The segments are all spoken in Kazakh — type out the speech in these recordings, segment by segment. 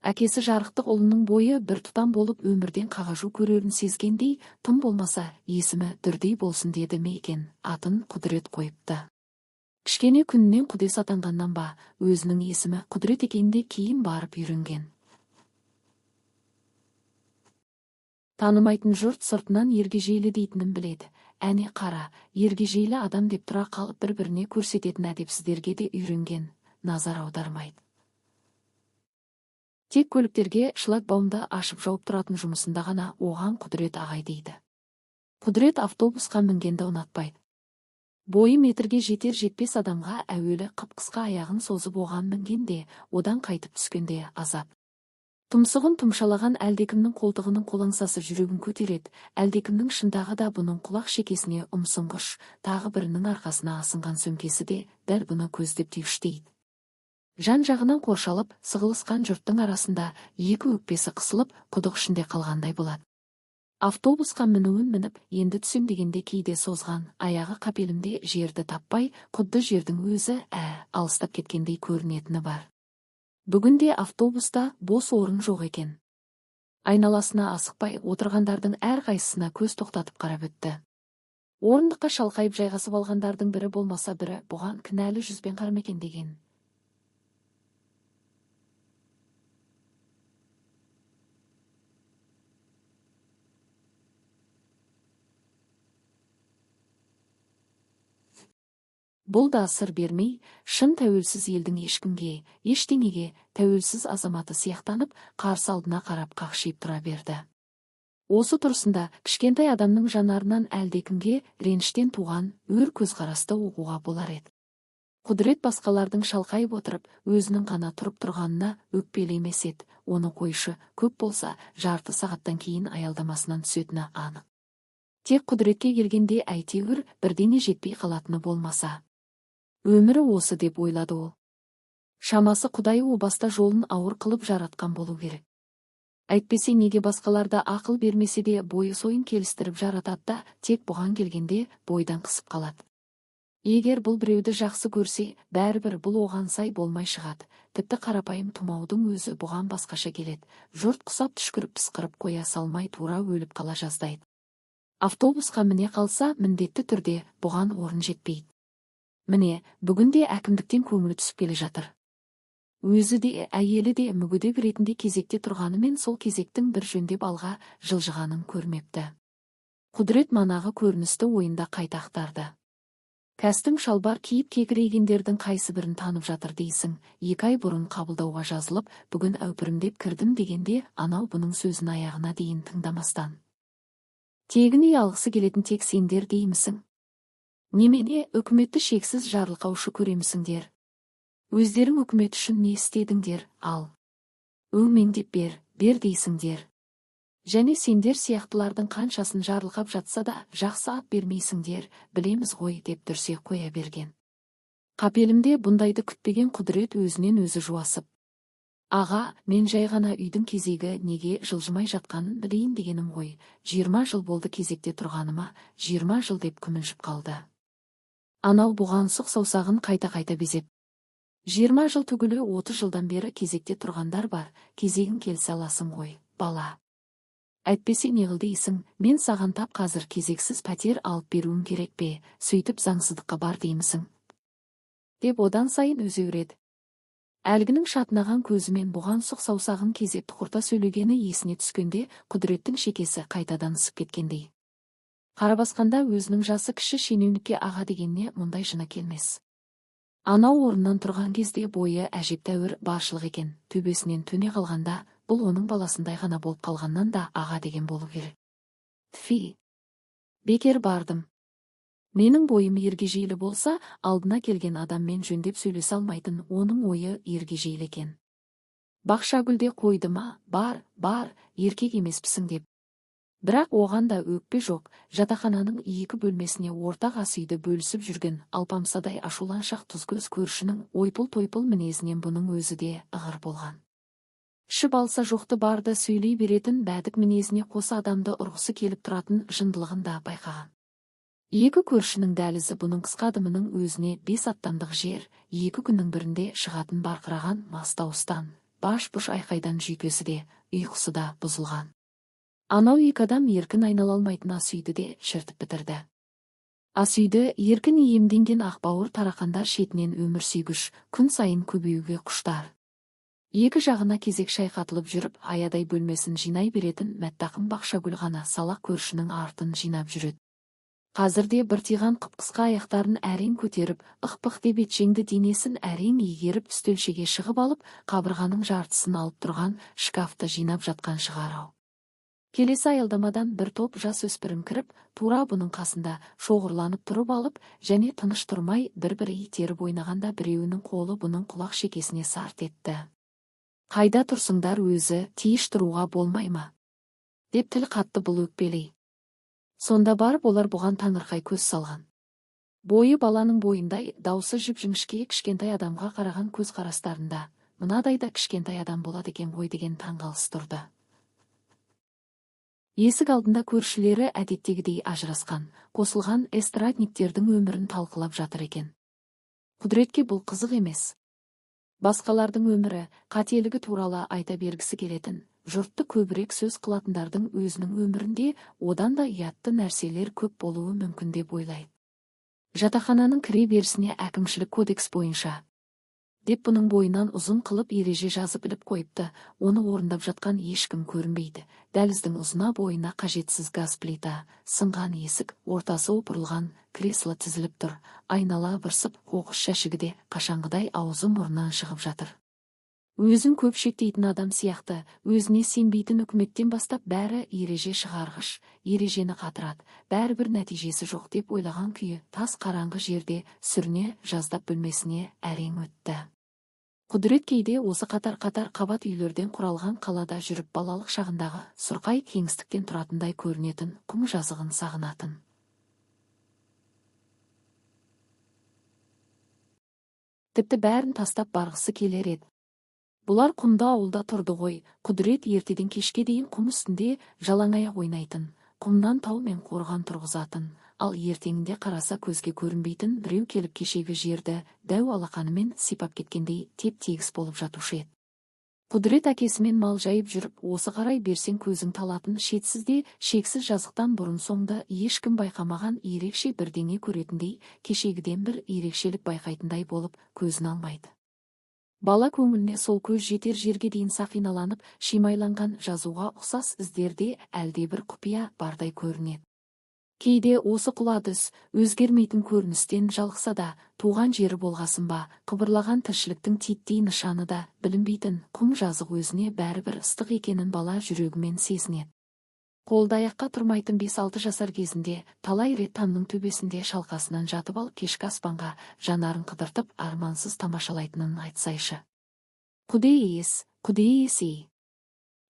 Әкесі жарықтық ұлының бойы бір тұтам болып өмірден қағажу көрерін сезгендей, тым болмаса есімі дүрдей болсын деді ме екен, атын Құдірет қойыпты. Кішкене күнінен Құдес атанғаннан ба, өзінің есімі Құдірет екенде кейін барып үйренген. Танымайтын жұрт сыртынан ергежейлі дейтінін біледі. Әне қара, ергежейлі адам деп тұра қалып бір-біріне көрсететін әдепсіздерге де үйренген, назар аудармайды. Тек көліктерге шлагбаумды ашып жауып тұратын жұмысында ғана оған Құдірет ағай дейді. Құдірет автобусқа мінгенді ұнатпайды. Бойы метрге жетер-жетпес адамға әуелі қып-қысқа аяғын созып оған мінгенде, одан қайтып түскенде азап. Тұмсығын тұмшалаған әлдекімнің қолтығының қолаңсасы жүрегін көтереді, әлдекімнің шындағы да бұның құлақ шекесіне ұмсынғыш, тағы бірінің арқасына асынған сөмкесі де дәл бұны көздеп түйгіштейді. Жан-жағынан қоршалып, сығылысқан жұрттың арасында екі өкпесі қысылып, құдық ішінде қалғандай болады. Автобусқа мінуін мініп, енді түсем дегенде кейде созған, аяғы қапелімде жерді таппай, құдды жердің өзі алыстап кеткендей көрінетіні бар. Бүгінде автобуста бос орын жоқ екен. Айналасына асықпай отырғандардың әрқайсысына көз тоқтатып қарап өтті. Орындыққа шалқайып жайғасып алғандардың бірі болмаса бірі бұған кінәлі жүзбен қарамекен деген. Бұл да сыр бермей, шын тәуелсіз елдің ешкімге, ештеңеге тәуелсіз азаматы сияқтанып, қарсы алдына қарап қақшиып тұра берді. Осы тұрысында кішкентай адамның жанарынан әлдекімге реніштен туған өр көзқарасты оқуға болар еді. Құдірет басқалардың шалқайып отырып, өзінің ғана тұрып тұрғанына өкпелемес еді, оны қойшы, көп болса, жарты сағаттан кейін аялдамасынан түсетіні анық. Тек Құдіретке келгенде әйтеуір бірдеңе жетпей қалатыны болмаса. Өмірі осы деп ойлады ол. Шамасы Құдай о баста жолын ауыр қылып жаратқан болу керек. Әйтпесе неге басқаларда ақыл бермесе де бойы сойын келістіріп жаратады да, тек бұған келгенде бойдан қысып қалады. Егер бұл біреуді жақсы көрсе, бәрібір бұл оған сай болмай шығады. Тіпті қарапайым тұмаудың өзі бұған басқаша келеді. Жұрт құсап түшкіріп пысқырып қоя салмай тура өліп қала жаздайды. Автобусқа міне қалса, міндетті түрде бұған орын жетпейді. Міне, бүгінде әкімдіктен көңілі түсіп келе жатыр. Өзі де, әйелі де мүгедек ретінде кезекте тұрғанымен сол кезектің бір жөндеп алға жылжығанын көрмепті. Құдірет манағы көріністі ойында қайта ақтарды. Кәстің шалбар киіп кекірейгендердің қайсы бірін танып жатыр дейсің, 2 ай бұрын қабылдауға жазылып, бүгін әупірімдеп кірдім дегенде, анау бұның сөзін аяғына дейін тыңдамастан. Тегін үй алғысы келетін тек сендер деймісің? Немене үкіметті шексіз жарылқаушы көремісіңдер? Өздерің үкімет үшін не істедіңдер, ал? Өңмеңдеп бер дейсіңдер. Және сендер сияқтылардың қаншасын жарылқап жатса да, жақсы ат бермейсіңдер, білеміз ғой деп дүрсе қоя берген. Қапелімде бұндайды күтпеген Құдірет өзінен өзі жуасып. Аға, мен жай ғана үйдің кезегі неге жылжымай жатқанын білейін дегенім ғой, 20 жыл болды кезекте тұрғаныма, 20 жыл деп күмілжіп қалды. Анау бұған сұқ саусағын қайта-қайта безеп. 20 жыл түгілі 30 жылдан бері кезекте тұрғандар бар, кезегін келсе аласың ғой, бала. Әйтпесе неғыл дейсің, мен саған тап қазір кезексіз пәтер алып беруім керек пе, сөйтіп заңсыздыққа бар деймісің? Деп одан сайын өзеуреді. Әлгінің шатынаған көзімен бұған сұқ саусағын кезеп тұқырта сөйлегені есіне түскенде, Құдіреттің шекесі қайтадан ысып кеткендей. Қарабасқанда өзінің жасы кіші шенеунікке аға дегеніне мұндай жыны келмес. Анау орнынан тұрған кезде бойы әжептәуір баршылық екен, төбесінен төне қалғанда, бұл оның баласындай ғана болып қалғаннан да аға деген болу керек. Тфи, бекер бардым. Менің бойым ергежейлі болса, алдына келген адаммен жөндеп сөйлесе алмайтын, оның ойы ергежейлі екен. Бақшагүлде қойды ма, бар, еркек емеспісің деп. Бірақ оған да өкпе жоқ, жатақхананың 2 бөлмесіне ортақ ас үйді бөлісіп жүрген алпамсадай ашуланшақ тұзкөз көршінің ойпыл-тойпыл мінезінен бұның өзі де ығыр болған. Ішіп алса жоқты барды сөйлей беретін бәдік мінезіне қоса адамды ұрғысы келіп тұратын жындылығын да байқаған. 2 көршінің дәлізі бұның қысқа адымының өзіне 5 аттандық жер, 2 күннің бірінде шығатын барқыраған мас дауыстан, баш-бұш айқайдан жүйкесі де, ұйқысы да бұзылған. Анау екі адам еркін айнала алмайтын ас үйді де шіртіп бітірді. Ас үйді еркін иемденген ақбауыр тарақандар шетінен өмір сүйгіш, күн сайын көбеюге құштар. Екі жағына кезек шайқатылып жүріп, аядай бөлмесін жинай беретін Мәттақым Бақшагүл ғана салақ көршінің артын жинап жүреді. Қазірде бір тиған қып-қысқа аяқтарын әрең көтеріп, ықпық деп етшеңді денесін әрең игеріп үстелшеге шығып алып, қабырғаның жартысын алып тұрған шкафты жинап жатқан шығар-ау. Келесі аялдамадан бір топ жас өспірім кіріп, тура бұның қасында шоғырланып тұрып алып, және тыныш тұрмай бір-бір итеріп ойнағанда біреуінің қолы бұның құлақ шекесіне сарт етті. «Қайда тұрсыңдар, өзі тиіш тұруға болмай ма?» деп тіл қатты бұл өкпелей. Сонда барып олар бұған таңырқай көз салған. Бойы баланың бойындай, даусы жіп-жіңішке кішкентай адамға қараған көз қарастарында, мынадай да кішкентай адам болады екен ғой деген таңғалыс тұрды. Есік алдында көршілері әдеттегідей ажырасқан, қосылған эстрадниктердің өмірін талқылап жатыр екен. Құдіретке бұл қызық емес. Басқалардың өмірі, қателігі туралы айта бергісі келетін, жұртты көбірек сөз қылатындардың өзінің өмірінде одан да ұятты нәрселер көп болуы мүмкін деп ойлайды. Жатақхананың кіре берісіне әкімшілік кодекс бойынша деп бұның бойынан ұзын қылып ереже жазып іліп қойыпты, оны орындап жатқан ешкім көрінбейді. Дәліздің ұзына бойына қажетсіз газ плита, сынған есік, ортасы опырылған, кресло тізіліп тұр, айнала бырсып, қоқыс жәшігі де қашанғыдай аузы мұрнынан шығып жатыр. Өзін көп шектейтін адам сияқты, өзіне сенбейтін үкіметтен бастап бәрі ереже шығарғыш, ережені қатырады, бәрібір нәтижесі жоқ деп ойлаған күйі тас қараңғы жерде сүріне жаздап бөлмесіне әрең өтті. Құдірет кейде осы қатар-қатар қабат үйлерден құралған қалада жүріп балалық шағындағы сұрқай кеңістіктен тұратындай көрінетін құм жазығын сағынатын. Тіпті бәрін тастап барғысы келер еді. Бұлар құмда ауылда тұрды ғой, Құдірет ертеден кешке дейін құм үстінде жалаңаяқ ойнайтын, құмнан тау мен қорған тұрғызатын, ал ертеңінде қараса көзге көрінбейтін біреу келіп кешегі жерді дәу алақанымен сипап кеткендей теп-тегіс болып жатушы еді. Құдірет әкесімен мал жайып жүріп, осы қарай берсең көзің талатын шетсізде шексіз жазықтан бұрын соңды ешкім байқамаған ерекше бірдеңе көретіндей, кешегіден бір ерекшелік байқайтындай болып көзін алмайды. Бала көңіліне сол көз жетер жерге дейін сақиналанып, шимайланған жазуға ұқсас іздерде әлде бір құпия бардай көрінеді. Кейде осы құладыз, өзгермейтін көріністен жалықса да, туған жері болғасын ба, қыбырлаған тіршіліктің титтей нышаны да білінбейтін құм жазық өзіне бәрібір ыстық екенін бала жүрегімен сезінеді. Қолда аяққа тұрмайтын 5-6 жасар кезінде талай рет тамның төбесінде шалқасынан жатып алып кешкі аспанға жанарын қыдыртып армансыз тамашалайтынын айтсайшы. Құдейес-ей.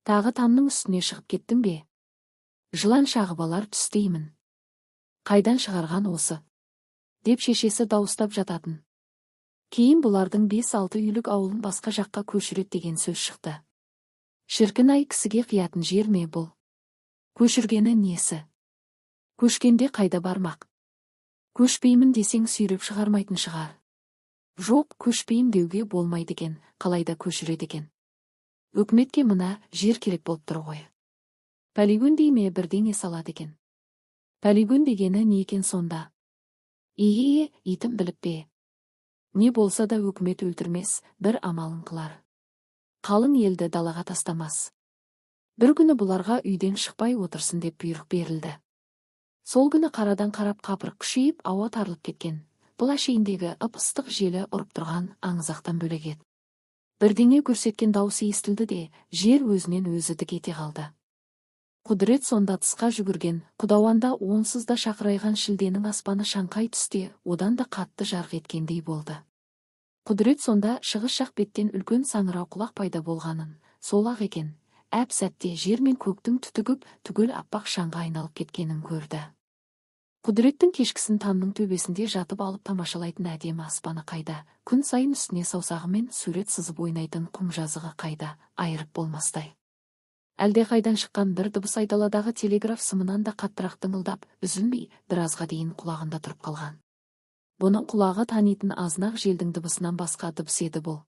Тағы тамның үстіне шығып кеттің бе? Жылан шағып алар түстеймін. Қайдан шығарған осы? Деп шешесі дауыстап жататын. Кейін бұлардың 5-6 үйлік ауылын басқа жаққа көшірет деген сөз шықты. Шіркін-ай, кісіге қиятын жер ме бұл? Көшіргені несі? Көшкенде қайда бармақ? Көшпеймін десең сүйреп шығармайтын шығар. Жоқ, көшпейім деуге болмайды екен, қалайда көшіреді екен. Өкіметке мына жер керек болып тұр ғой. Полигон дейме бірдеңе салады екен. Полигон дегені не екен сонда? Итім біліп бе? Не болса да өкімет өлтірмес, бір амалын қылар. Қалың елді далаға тастамас. Бір күні бұларға үйден шықпай отырсын деп бұйрық берілді. Сол күні қарадан қарап қапырық күшейіп, ауа тарылып кеткен. Бұл әшейіндегі ып-ыстық желі ұрып тұрған аңызақтан бөлек еді. Бірдеңе көрсеткен даусы естілді де, жер өзінен өзі дік ете қалды. Құдірет сонда тысқа жүгірген, құдауанда онсыз да шақырайған шілденің аспаны шаңқай түсте, одан да қатты жарқ еткендей болды. Құдірет сонда шығыс жақ беттен үлкен саңырау құлақ пайда болғанын, сол-ақ екен. Әп сәтте жер мен көктің түтігіп, түгел аппақ шаңға айналып кеткенін көрді. Құдіреттің кешкісін тамның төбесінде жатып алып тамашалайтын әдемі аспаны қайда, күн сайын үстіне саусағымен сурет сызып ойнайтын құм жазығы қайда, айырып болмастай. Әлде қайдан шыққан бір дыбыс айдаладағы телеграф сымынан да қаттырақ дыңылдап, үзілмей, біразға дейін құлағында тұрып қалған. Бұның құлағы танитын азнақ желдің дыбысынан басқа дыбыс еді бұл.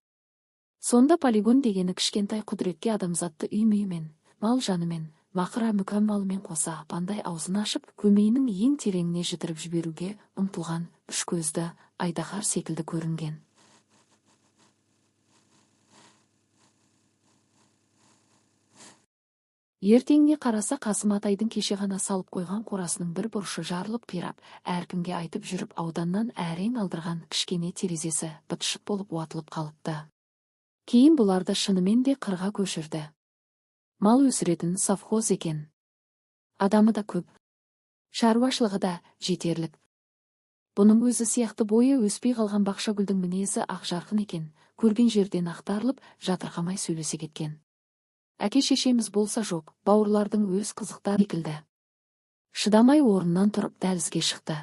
Сонда полигон дегені кішкентай құдіретке адамзатты үй-мүйімен, мал жанымен, мақыра мүкәммалымен қоса апандай аузын ашып, көмейінің ең тереңіне жітіріп жіберуге ұмтылған үш көзді айдаһар секілді көрінген. Ертеңіне қараса Қасым атайдың кеше ғана салып қойған қорасының бір бұрышы жарылып қирап, әркімге айтып жүріп ауданнан әрең алдырған кішкене терезесі быт-шыт болып уатылып қалыпты. Кейін бұларды шынымен де қырға көшірді. Мал өсіретін совхоз екен. Адамы да көп. Шаруашылығы да жетерлік. Бұның өзі сияқты бойы өспей қалған Бақшагүлдің мінезі ақ жарқын екен. Көрген жерден ақтарылып, жатырқамай сөйлесе кеткен. Әке-шешеміз болса жоқ, бауырлардың өз қызықтары екілді. Шыдамай орнынан тұрып дәлізге шықты.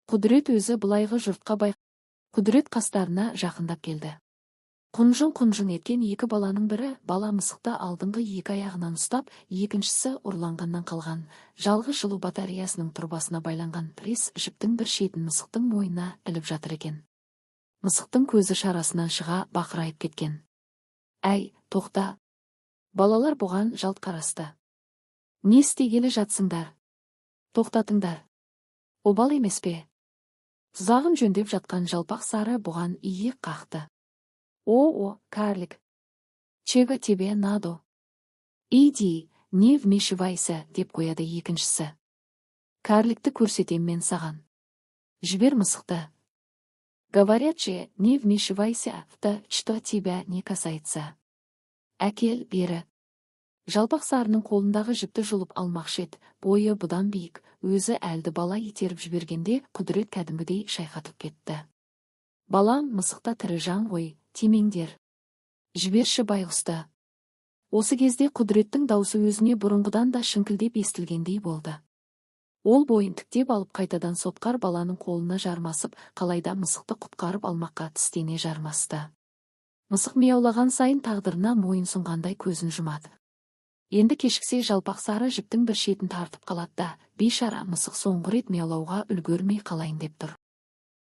Құдірет өзі былайғы жұртқа Құдірет қастарына жақындап келді. Құнжын еткен екі баланың бірі бала мысықты алдыңғы екі аяғынан ұстап, екіншісі ұрланғаннан қалған жалғыз жылу батареясының тұрбасына байланған пресс жіптің бір шетін мысықтың мойнына іліп жатыр екен. Мысықтың көзі шарасынан шыға бақырайып кеткен. Әй, тоқта! Балалар бұған жалт қарасты. Не істегелі жатсыңдар? Тоқтатыңдар. Обал емес пе? Тұзағын жөндеп жатқан жалпақ сары бұған иек қақты. О, карлик! Чего тебе надо? Иди, не вмешивайся, деп қояды екіншісі. Карликті көрсетем мен саған. Жібер мысықты. Говорят же, не вмешивайся в то, что тебя не касается. Әкел бері. Жалпақ сарының қолындағы жіпті жұлып алмақшы еді, бойы бұдан биік, өзі әлді бала итеріп жібергенде Құдірет кәдімгідей шайқатып кетті. Балам, мысықта тірі жан ғой, тимеңдер. Жіберші байғұсты. Осы кезде Құдіреттің даусы өзіне бұрынғыдан да шіңкілдеп естілгендей болды. Ол бойын тіктеп алып қайтадан сотқар баланың қолына жармасып, қалайда мысықты құтқарып алмаққа тістене жармасты. Мысық мияулаған сайын тағдырына мойын сұнғандай көзін жұмады. Енді кешіксе жалпақ сары жіптің бір шетін тартып қалады да, бейшара мысық соңғы рет мияулауға үлгермей қалайын деп тұр.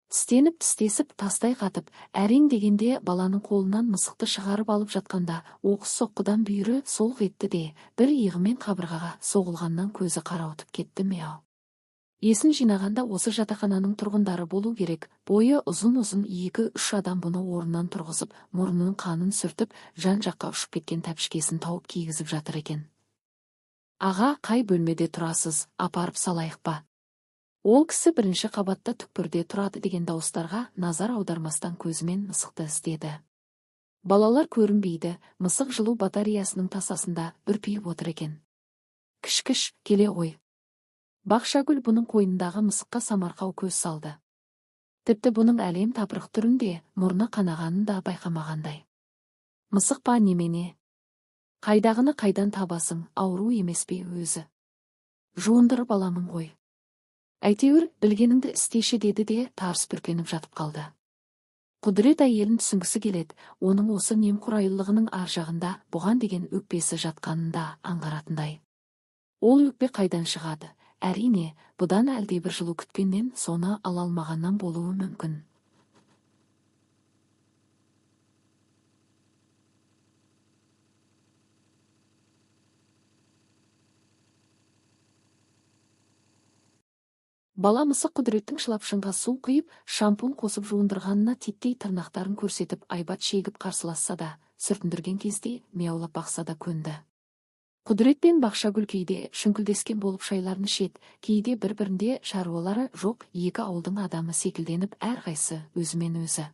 Тістеніп тістесіп тастай қатып, әрең дегенде баланың қолынан мысықты шығарып алып жатқанда, оқыс соққыдан бүйірі солқ етті де, бір иығымен қабырғаға соғылғаннан көзі қарауытып кетті мяу. Есін жинағанда осы жатақхананың тұрғындары болу керек, бойы ұзын-ұзын екі-үш адам бұны орнынан тұрғызып, мұрнының қанын сүртіп, жан-жаққа ұшып кеткен тәпішкесін тауып кигізіп жатыр екен. Аға, қай бөлмеде тұрасыз, апарып салайық па? Ол кісі бірінші қабатта түкпірде тұрады деген дауыстарға назар аудармастан көзімен мысықты іздеді. Балалар көрінбейді, мысық жылу батареясының тасасында үрпиіп отыр екен. Кіш-кіш, келе ғой. Бақшагүл бұның қойнындағы мысыққа самарқау көз салды. Тіпті бұның әлем тапырық түрінде мұрны қанағанын да байқамағандай. Мысық па немене? Қайдағыны қайдан табасың, ауру емес пе өзі? Жуындырып аламын ғой. Әйтеуір, білгеніңді істеші деді де тарс бүркеніп жатып қалды. Құдірет әйелін түсінгісі келеді, оның осы немқұрайлылығының ар жағында бұған деген өкпесі жатқанын да аңғаратындай. Ол өкпе қайдан шығады? Әрине, бұдан әлдебір жылу күткеннен соны ала алмағаннан болуы мүмкін. Бала мысық Құдіреттің шылапшынға су құйып, шампун қосып жуындырғанына титтей тырнақтарын көрсетіп айбат шегіп қарсыласса да, сүртіндірген кезде мияулап бақса да көнді. Құдірет пен Бақшагүл кейде шүңкілдескен болып шайларын ішеді, кейде бір-бірінде шаруалары жоқ екі ауылдың адамы секілденіп әрқайсы өзімен өзі.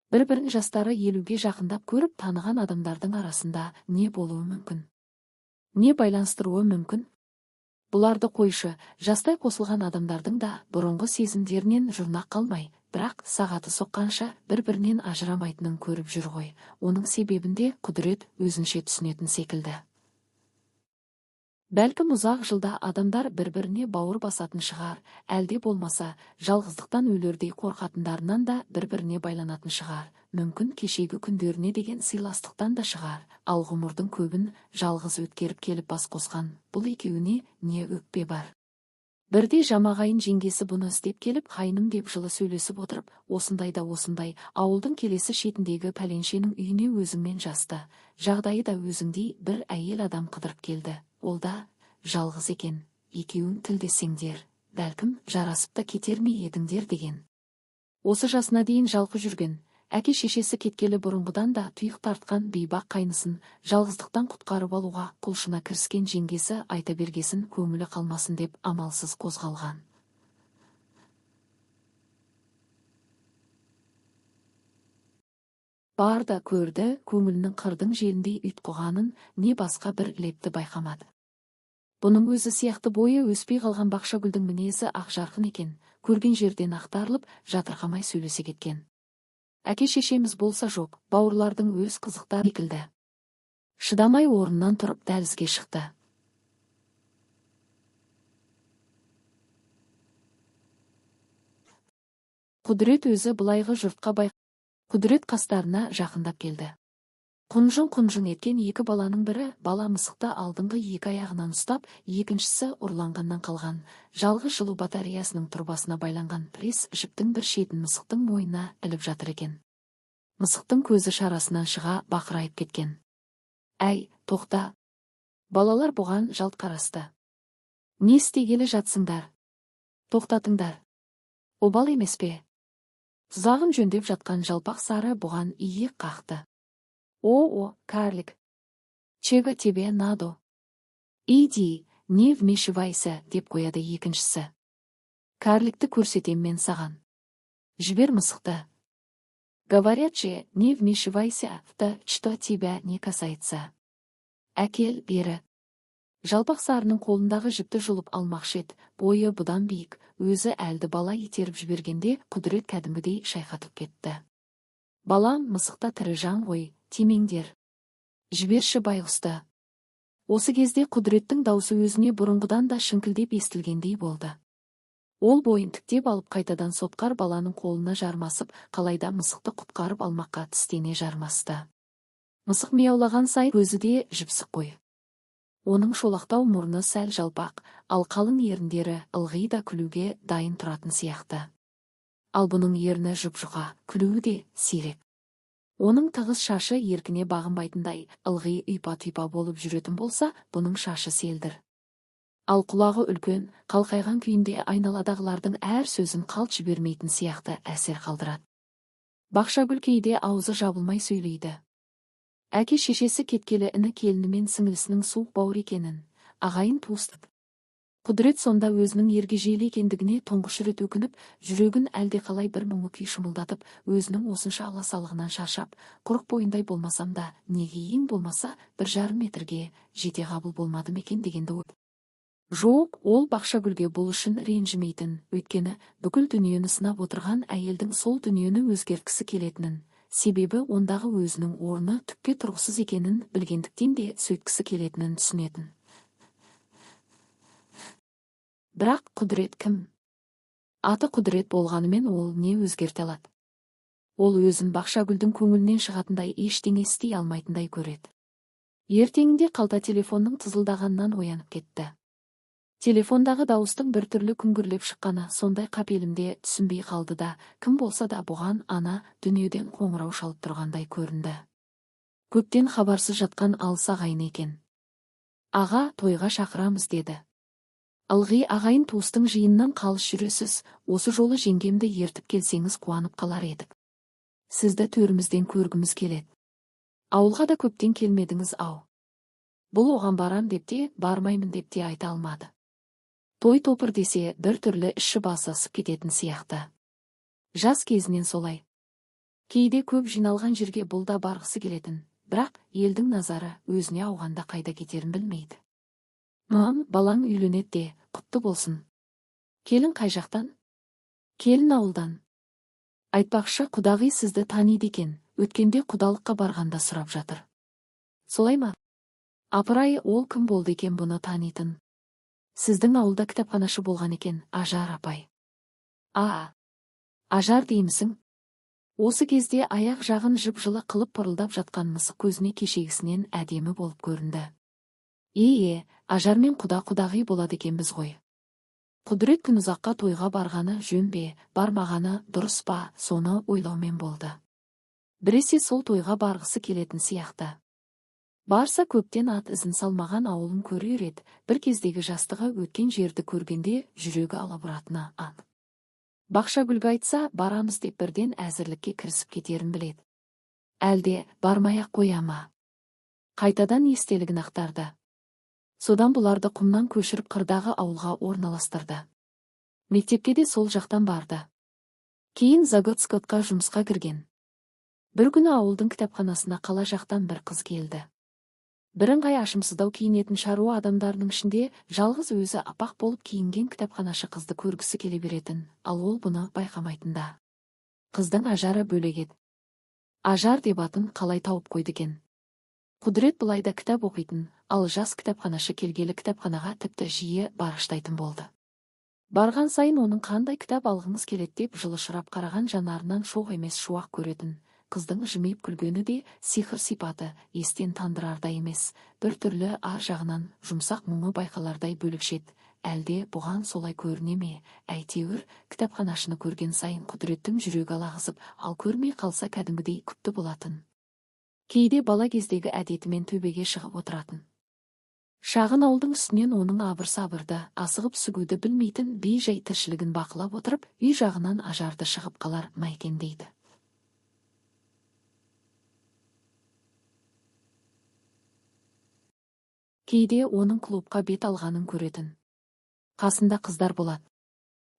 Бір-бірін жастары 50-ге жақындап көріп таныған адамдардың арасында не болуы мүмкін? Не байланыстыруы мүмкін? Бұларды қойшы, жастай қосылған адамдардың да бұрынғы сезімдерінен жұрнақ қалмай, бірақ сағаты соққанша бір-бірінен ажырамайтынын көріп жүр ғой. Оның себебінде Құдірет өзінше түсінетін секілді. Бәлкім ұзақ жылда адамдар бір-біріне бауыр басатын шығар, әлде болмаса, жалғыздықтан өлердей қорқатындарынан да бір-біріне байланатын шығар, мүмкін кешегі күндеріне деген сыйластықтан да шығар, ал ғұмырдың көбін жалғыз өткеріп келіп бас қосқан бұл екеуіне не өкпе бар. Бірде жамағайын жеңгесі бұны іздеп келіп, қайным деп жылы сөйлесіп отырып, осындай да осындай, ауылдың келесі шетіндегі пәленшенің үйіне өзіңмен жасты, жағдайы да өзіңдей бір әйел адам қыдырып келді. Ол да жалғыз екен, екеуің тілдессеңдер, бәлкім жарасып та кетер ме едіңдер деген. Осы жасына дейін жалқы жүрген, әке-шешесі кеткелі бұрынғыдан да тұйық тартқан бейбақ қайнысын жалғыздықтан құтқарып алуға құлшына кіріскен жеңгесі айта бергесін көңілі қалмасын деп амалсыз қозғалған. Бар да көрді, көңілінің қырдың желіндей ұйтқығанын, не басқа бір лепті байқамады. Бұның өзі сияқты бойы өспей қалған Бақшагүлдің мінезі ақ жарқын екен, көрген жерден ақтарылып, жатырқамай сөйлесе кеткен. Әке-шешеміз болса жоқ, бауырлардың өз қызықтары екілді. Шыдамай орнынан тұрып дәлізге шықты. Құдірет өзі былайғы жұртқа Құдірет қастарына жақындап келді. Құнжың еткен екі баланың бірі бала мысықты алдыңғы екі аяғынан ұстап, екіншісі ұрланғаннан қалған жалғыз жылу батареясының тұрбасына байланған пресс жіптің бір шетін мысықтың мойнына іліп жатыр екен. Мысықтың көзі шарасынан шыға бақырайып кеткен. Әй, тоқта! Балалар бұған жалт қарасты. Не істегелі жатсыңдар? Тоқтатыңдар. Обал емес пе? Тұзағын жөндеп жатқан жалпақ сары бұған иек қақты. О, карлик! Чего тебе надо? Иди, не вмешивайся, деп қояды екіншісі. Карликті көрсетем мен саған. Жібер мысықты. Говорят же, не вмешивайся в то, что тебя не касается. Әкел бері. Жалпақ сарының қолындағы жіпті жұлып алмақшы еді, бойы бұдан биік, өзі әлді бала итеріп жібергенде Құдірет кәдімгідей шайқатып кетті. Балам, мысықта тірі жан ғой, тимеңдер. Жіберші байғұсты. Осы кезде Құдіреттің даусы өзіне бұрынғыдан да шіңкілдеп естілгендей болды. Ол бойын тіктеп алып қайтадан сотқар баланың қолына жармасып, қалайда мысықты құтқарып алмаққа тістене жармасты. Мысық мияулаған сайын көзі де жіпсік қой. Оның шолақтау мұрны сәл жалпақ, ал қалың еріндері ылғи да күлуге дайын тұратын сияқты. Ал бұның ерні жұп-жұқа, күлуі де сирек. Оның тығыз шашы еркіне бағынбайтындай, ылғи ұйпа-түйпа болып жүретін болса, бұның шашы селдір. Ал құлағы үлкен, қалқайған күйінде айналадағылардың әр сөзін қалт жібермейтін сияқты әсер қалдырады. Бақшагүл кейде аузы жабылмай сөйлейді. Әке-шешесі кеткелі іні келінімен сіңілісінің суық бауыр екенін, ағайын туыстық. Құдірет сонда өзінің ергежейлі екендігіне тұңғыш рет өкініп, жүрегін әлдеқалай бір мұңы күй шымылдатып, өзінің осынша аласалығынан шаршап, құрық бойындай болмасам да, неге ең болмаса 1,5 метрге жете қабыл болмады екен дегенді ой. Жоқ, ол Бақшагүлге бұл үшін ренжімейтін, өйткені бүкіл дүниені сынап отырған әйелдің сол дүниені өзгерткісі келетінін, себебі ондағы өзінің орны түкке тұрғысыз екенін білгендіктен де сөйткісі келетінін түсінетін. Бірақ Құдірет кім? Аты Құдірет болғанымен ол не өзгерте алады? Ол өзін Бақшагүлдің көңілінен шығатындай ештеңе істей алмайтындай көреді. Ертеңінде қалта телефонның тызылдағаннан оянып кетті. Телефондағы дауыстың біртүрлі күңгірлеп шыққаны сондай қапелімде түсінбей қалды да, кім болса да бұған ана дүниеден қоңырау шалып тұрғандай көрінді. Көптен хабарсыз жатқан алыс ағайын екен. Аға, тойға шақырамыз деді. Ылғи ағайын туыстың жиыннан қалыс жүресіз, осы жолы жеңгемді ертіп келсеңіз қуанып қалар едік. Сізді төрімізден көргіміз келеді. Ауылға да көптен келмедіңіз ау. Бұл оған барам деп те, бармаймын деп те айта алмады. Той топыр десе бір түрлі іші басы асып кететін сияқты. Жас кезінен солай. Кейде көп жиналған жерге бұл да барғысы келетін, бірақ елдің назары өзіне ауғанда қайда кетерін білмейді. Балаң үйленеді де, құтты болсын. Келін қай жақтан? Келін ауылдан. Айтпақшы, құдағи сізді таниды екен, өткенде құдалыққа барғанда сұрап жатыр. Солай ма? Апырай, ол кім болды екен бұны танитын? Сіздің ауылда кітапханашы болған екен, Ажар апай. Ажар деймісің? Осы кезде аяқ жағын жып-жылы қылып пырылдап жатқан мысық көзіне кешегісінен әдемі болып көрінді. Ажармен құда-құдағи болады екенбіз ғой. Құдірет күн ұзаққа тойға барғаны жөн бе, бармағаны дұрыс па, соны ойлаумен болды. Біресе сол тойға барғысы келетін сияқты. Барса көптен ат ізін салмаған ауылын көрер еді, бір кездегі жастығы өткен жерді көргенде жүрегі алабұратыны анық. Бақшагүлге айтса, барамыз деп бірден әзірлікке кірісіп кетерін біледі. Әлде бармай-ақ қоя ма? Қайтадан естелігін ақтарды. Содан бұларды құмнан көшіріп қырдағы ауылға орналастырды. Мектепке де сол жақтан барды. Кейін Заготскотқа жұмысқа кірген. Бір күні ауылдың кітапханасына қала жақтан бір қыз келді. Бірыңғай ашымсыздау киінетін шаруа адамдарының ішінде жалғыз өзі апақ болып киінген кітапханашы қызды көргісі келе беретін, ал ол бұны байқамайтында. Қыздың ажары бөлек еді. Ажар деп атын қалай тауып қойды екен. Құдірет бұлайда кітап оқитын, ал жас кітапханашы келгелі кітапханаға тіпті жиі барыштайтын болды. Барған сайын оның қандай кітап алғыңыз келеді деп жылышырап қараған жанарынан шоқ емес шуақ көретін. Қыздың жымиып күлгені де сиқыр сипаты естен тандырардай емес, бір түрлі ар жағынан жұмсақ мұңы байқалардай бөлекшет. Әлде бұған солай көріне ме? Әйтеуір, кітапханашыны көрген сайын Құдіреттің жүрегі алағызып, ал көрмей қалса кәдімгідей күпті болатын. Кейде бала кездегі әдетімен төбеге шығып отыратын. Шағын ауылдың үстінен оның абыр-сабырды, асығып сүгуді білмейтін бей-жай тіршілігін бақылап отырып, үй жағынан ажарды шығып қалар ма екен дейді. Кейде оның клубқа бет алғанын көретін. Қасында қыздар болады.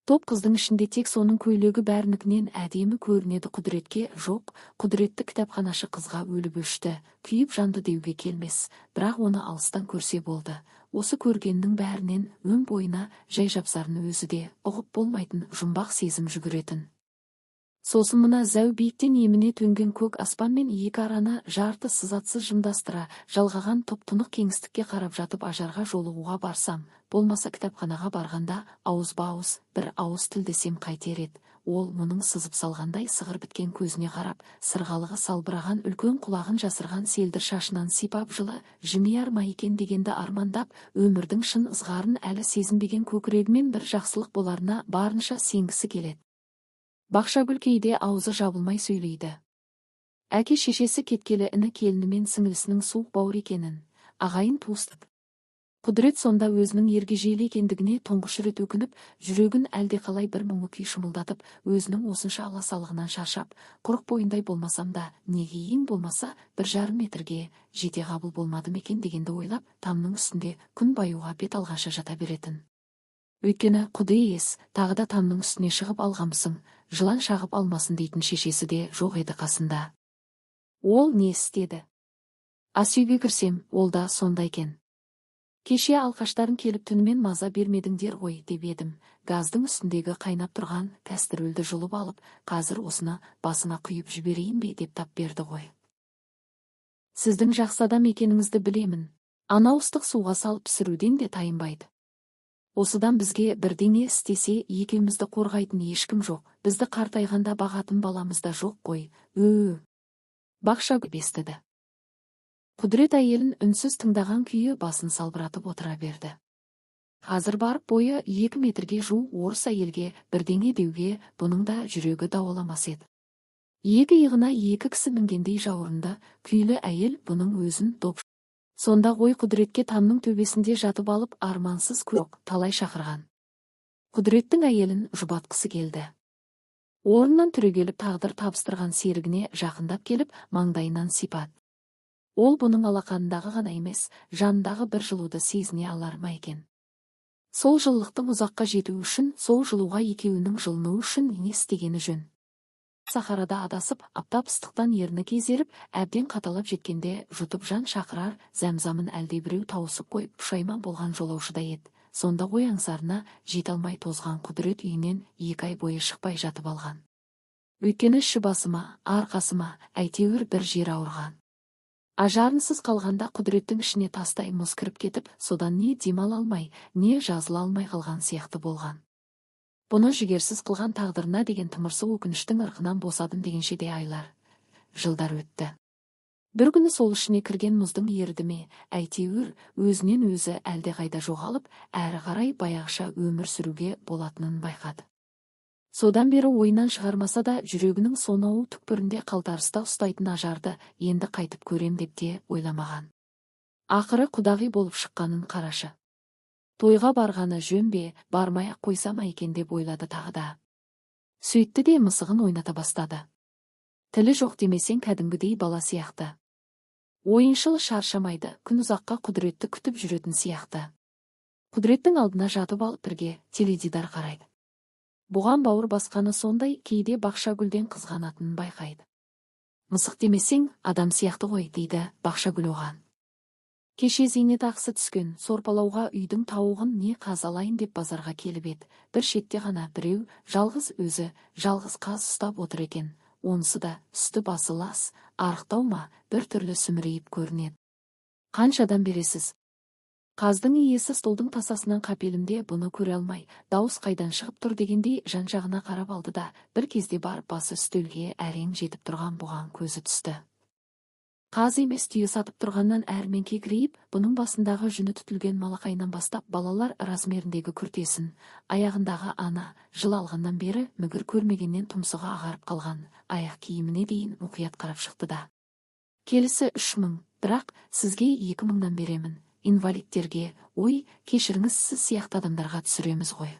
Топ қыздың ішінде тек соның көйлегі бәрінікінен әдемі көрінеді. Құдіретке жоқ, Құдіретті кітапханашы қызға өліп өшті, күйіп жанды деуге келмес, бірақ оны алыстан көрсе болды. Осы көргеннің бәрінен өн бойына жай жапсарын өзі де ұғып болмайтын жұмбақ сезім жүгіретін. Сосын мына зәу биіктен еміне төнген көк аспан мен екі араны жарты сызатсыз жымдастыра жалғаған топ-тұнық кеңістікке қарап жатып ажарға жолығуға барсам, болмаса кітапханаға барғанда ауызба-ауыз бір ауыз тілдесем қайтер еді. Ол мұның сызып салғандай сығыр біткен көзіне қарап, сырғалығы салбыраған үлкен құлағын жасырған селдір шашынан сипап жылы жымияр ма екен дегенді армандап, өмірдің шын ызғарын әлі сезінбеген көкірегімен бір жақсылық боларына барынша сенгісі келеді. Бақшагүл кейде аузы жабылмай сөйлейді. Әке шешесі кеткелі іні келіні мен сіңілісінің суық бауыр екенін, ағайын туыстық. Құдірет сонда өзінің ергежейлі екендігіне тұңғыш рет өкініп, жүрегін әлдеқалай бір мұңы күй шымылдатып, өзінің осынша аласалығынан шаршап, құрық бойындай болмасам да, неге ең болмаса 1,5 метрге жете қабыл болмады мекен дегенді ойлап, тамның үстінде күн баюға бет алғаша жата беретін. Өйткені құды ес, тағы да тамның үстіне шығып алғамсың, жылан шағып алмасын дейтін шешесі де жоқ еді қасында. Ол не істеді? Ас үйге кірсем, ол да сондай екен. Кеше алқаштарын келіп түнімен маза бермедіңдер ғой деп едім. Газдың үстіндегі қайнап тұрған кәстрөлді жұлып алып, қазір осыны басыма құйып жіберейін бе деп тап берді ғой. Сіздің жақсы адам екеніңізді білемін. Анау ыстық суға салып пісіруден де тайынбайды. Осыдан бізге бірдеңе істесе екеумізді қорғайтын ешкім жоқ. Бізді қартайғанда бағатын баламыз да жоқ қой. Бақшагүл естіді. Құдірет әйелін үнсіз тыңдаған күйі басын салбыратып отыра берді. Қазір барып бойы 2 метрге жуық орыс әйелге бірдеңе деуге бұның да жүрегі дауаламас еді. Екі иығына екі кісі мінгендей жауырынды күйлі әйел бұның өзін доп. Сонда ғой Құдіретке тамның төбесінде жатып алып армансыз көк талай шақырған. Құдіреттің әйелін жұбатқысы келді. Орнынан түрегеліп тағдыр табыстырған серігіне жақындап келіп маңдайынан сипат. Ол бұның алақанындағы ғана емес, жанындағы бір жылуды сезіне алар ма екен. Сол жылылықтың ұзаққа жету үшін, сол жылуға екеуінің жылыну үшін не істегені жөн. Сахарада адасып, аптап ыстықтан ерні кезеріп, әбден қаталап жеткенде жұтып жан шақырар зәмзамын әлдебіреу тауысып қойып пұшайман болған жолаушыда еді. Сонда ғой аңсарына жете алмай тозған Құдірет үйінен 2 ай бойы шықпай жатып алған. Өйткені іші басыма, арқасыма, әйтеуір бір жер ауырған. Ажарынсыз қалғанда Құдіреттің ішіне тастай мұз кіріп кетіп, содан не демала алмай, не жазыла алмай қалған сияқты болған. Бұны жігерсіз қылған тағдырына деген тымырсық өкініштің ырқынан босадым дегенше де айлар, жылдар өтті. Бір күні сол ішіне кірген мұздың еріді ме, әйтеуір өзінен өзі әлдеқайда жоғалып, әрі қарай баяғыша өмір сүруге болатынын байқады. Содан бері ойынан шығармаса да жүрегінің сонау түкпірінде қалтарыста ұстайтын ажарды енді қайтып көрем деп те ойламаған. Ақыры құдағи болып шыққанын қарашы. Тойға барғаны жөн бе, бармай-ақ қойса ма екен деп ойлады тағы да. Сөйтті де мысығын ойната бастады. Тілі жоқ демесең кәдімгідей бала сияқты. Ойыншыл шаршамайды, күн ұзаққа Құдіретті күтіп жүретін сияқты. Құдіреттің алдына жатып алып бірге теледидар қарайды. Бұған бауыр басқаны сондай, кейде Бақшагүлден қызғанатынын байқайды. Мысық демесең, адам сияқты ғой, дейді Бақшагүл оған. Кеше зейнетақысы түскен, сорпалауға үйдің тауығын не қазалайын деп базарға келіп еді. Бір шетте ғана біреу, жалғыз өзі, жалғыз қаз ұстап отыр екен. Онысы да үсті басы лас, арықтау ма, бір түрлі сүмірейіп көрінеді. Қаншадан бересіз? Қаздың иесі столдың тасасынан қапелімде бұны көре алмай, дауыс қайдан шығып тұр дегендей жан-жағына қарап алды да, бір кезде барып басы үстелге әрең жетіп тұрған бұған көзі түсті. Қаз емес түйе сатып тұрғаннан әрмен кекірейіп, бұның басындағы жүні түтілген малақайынан бастап балалар размеріндегі күртесін, аяғындағы ана, жыл алғаннан бері мүгір көрмегеннен тұмсығы ағарып қалған, аяқ киіміне дейін мұқият қарап шықты да. Келісі 3.000, бірақ сізге 2.000-дан беремін. Инвалидтерге, ой, кешіріңіз, сіз сияқты адамдарға түсіреміз ғой.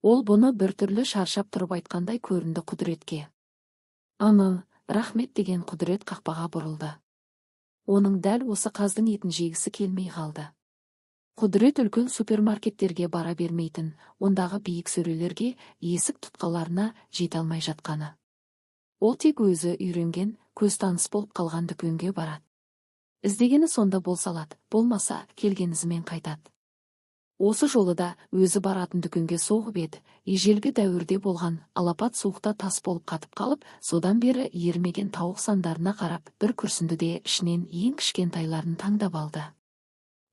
Ол бұны біртүрлі шаршап тұрып айтқандай көрінді Құдіретке. Рахмет деген Құдірет қақпаға бұрылды. Оның дәл осы қаздың етін жегісі келмей қалды. Құдірет үлкен супермаркеттерге бара бермейтін, ондағы биік сөрелерге, есік тұтқаларына жете алмай жатқаны. Ол тек өзі үйренген, көз таныс болып қалған дүкенге барады. Іздегені сонда болса алады, болмаса келген ізімен қайтады. Осы жолы да өзі баратын дүкенге соғып еді, ежелгі дәуірде болған алапат суықта тас болып қатып қалып, содан бері ермеген тауық сандарына қарап, бір күрсінді де ішінен ең кішкентайларын таңдап алды.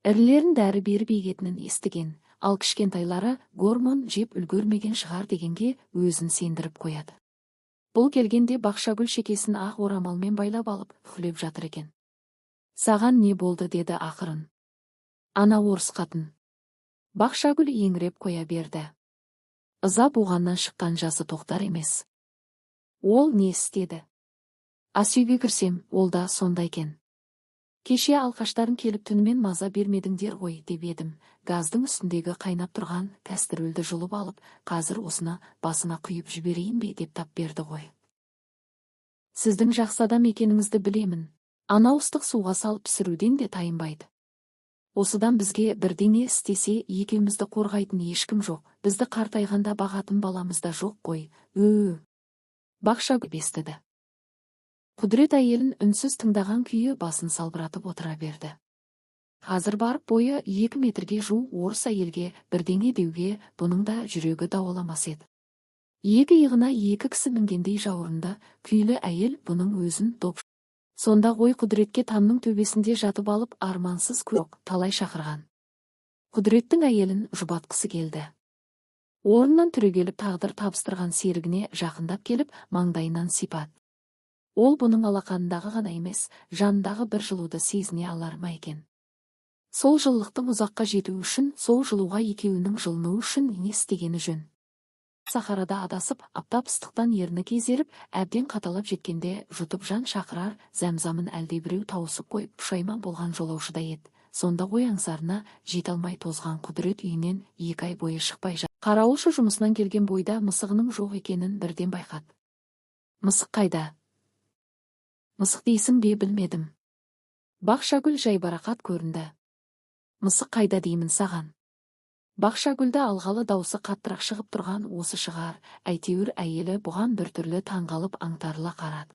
Ірілерін дәрі беріп егетінін естіген, ал кішкентайлары гормон жеп үлгермеген шығар дегенге өзін сендіріп қояды. Бұл келгенде Бақшагүл шекесін ақ орамалмен байлап алып, хүлеп жатыр екен. Саған не болды деді ақырын. Ана орыс қатын. Бақшагүл еңіреп қоя берді. Ыза буғаннан шыққан жасы тоқтар емес. Ол не істеді? Асүйге кірсем, ол да сондай екен. Кеше алқаштарын келіп түнімен маза бермедіңдер ғой деп едім. Газдың үстіндегі қайнап тұрған кәстрөлді жұлып алып, қазір осыны басына құйып жіберейін бе деп тап берді ғой. Сіздің жақсы адам екеніңізді білемін. Анау ыстық суға салып пісіруден де тайынбайды. Осыдан бізге бірдеңе істесе, екеумізді қорғайтын ешкім жоқ, бізді қартайғанда бағатын баламыз да жоқ қой. Бақшагүл естіді. Құдірет әйелін үнсіз тыңдаған күйі басын салбыратып отыра берді. Қазір барып бойы 2 метрге жуық орыс әйелге бірдеңе деуге бұның да жүрегі дауаламас еді. Екі иығына 2 кісі мінгендей жауырынды, күйлі әйел бұның өзін доп. Сонда ғой Құдіретке тамның төбесінде жатып алып армансыз көк талай шақырған. Құдіреттің әйелін жұбатқысы келді. Орнынан түрегеліп тағдыр табыстырған серігіне жақындап келіп маңдайынан сипат. Ол бұның алақанындағы ғана емес, жанындағы бір жылуды сезіне алар ма екен. Сол жылылықтың ұзаққа жету үшін, сол жылуға екеуінің жылыну үшін не істегені жөн. Сахарада адасып, аптап ыстықтан ерні кезеріп, әбден қаталап жеткенде жұтып жан шақырар зәмзамын әлдебіреу тауысып қойып пұшайман болған жолаушыда еді. Сонда ғой аңсарына жете алмай тозған Құдірет үйінен 2 ай бойы шықпай жатты. Қарауылшы жұмысынан келген бойда мысығының жоқ екенін бірден байқады. Мысық қайда? Мысық дейсің бе, білмедім. Бақшагүл жайбарақат көрінді. Мысық қайда деймін саған? Бақшагүлді алғалы даусы қаттырақ шығып тұрған осы шығар, әйтеуір әйелі бұған біртүрлі таңғалып аңтарыла қарады.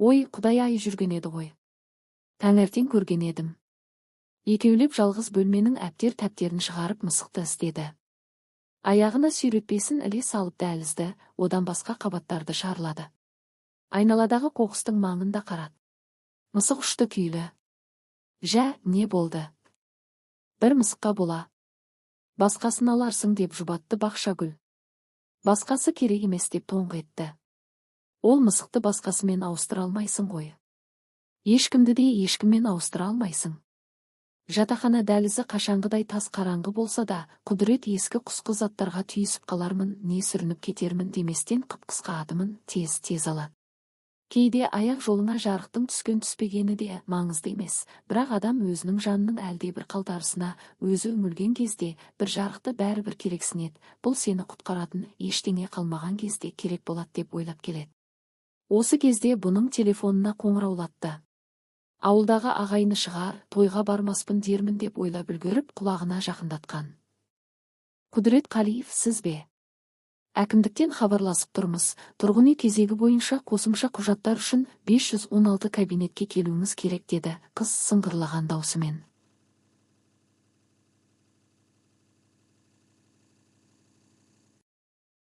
Ой, Құдай ай жүрген еді ғой. Таңертең көрген едім. Екеулеп жалғыз бөлменің әптер тәптерін шығарып мысықты іздеді. Аяғына сүйретпесін іле салып дәлізді, одан басқа қабаттарды шарлады. Айналадағы қоқыстың маңында қарады. Мысық ұшты күйлі. Жә, не болды? Бір мысыққа бола. Басқасын аларсың деп жұбатты Бақшагүл. Басқасы керек емес деп тоңқ етті. Ол мысықты басқасымен ауыстыра алмайсың ғой. Ешкімді де ешкіммен ауыстыра алмайсың. Жатақхана дәлізі қашанғыдай тас қараңғы болса да, Құдірет ескі құсқы заттарға түйісіп қалармын, не сүрініп кетермін деместен қып-қысқа адымын тез алады. Кейде аяқ жолына жарықтың түспегені де маңызды емес, бірақ адам өзінің жанының әлдебір қалтарысына өзі үңілген кезде бір жарықты бәрібір керексінеді, бұл сені құтқаратын ештеңе қалмаған кезде керек болады деп ойлап келеді. Осы кезде бұның телефонына қоңыраулатты. Ауылдағы ағайыны шығар, тойға бармаспын дермін деп ойлап үлгеріп құлағына жақындатқан. Құдірет Қалиев, сіз бе? Әкімдіктен хабарласып тұрмыз. Тұрғын үй кезегі бойынша қосымша құжаттар үшін 516 кабинетке келуіңіз керек, деді қыз сыңғырлаған даусымен.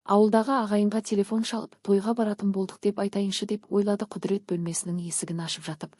Ауылдағы ағайынға телефон шалып, тойға баратын болдық деп айтайыншы деп ойлады Құдірет бөлмесінің есігін ашып жатып.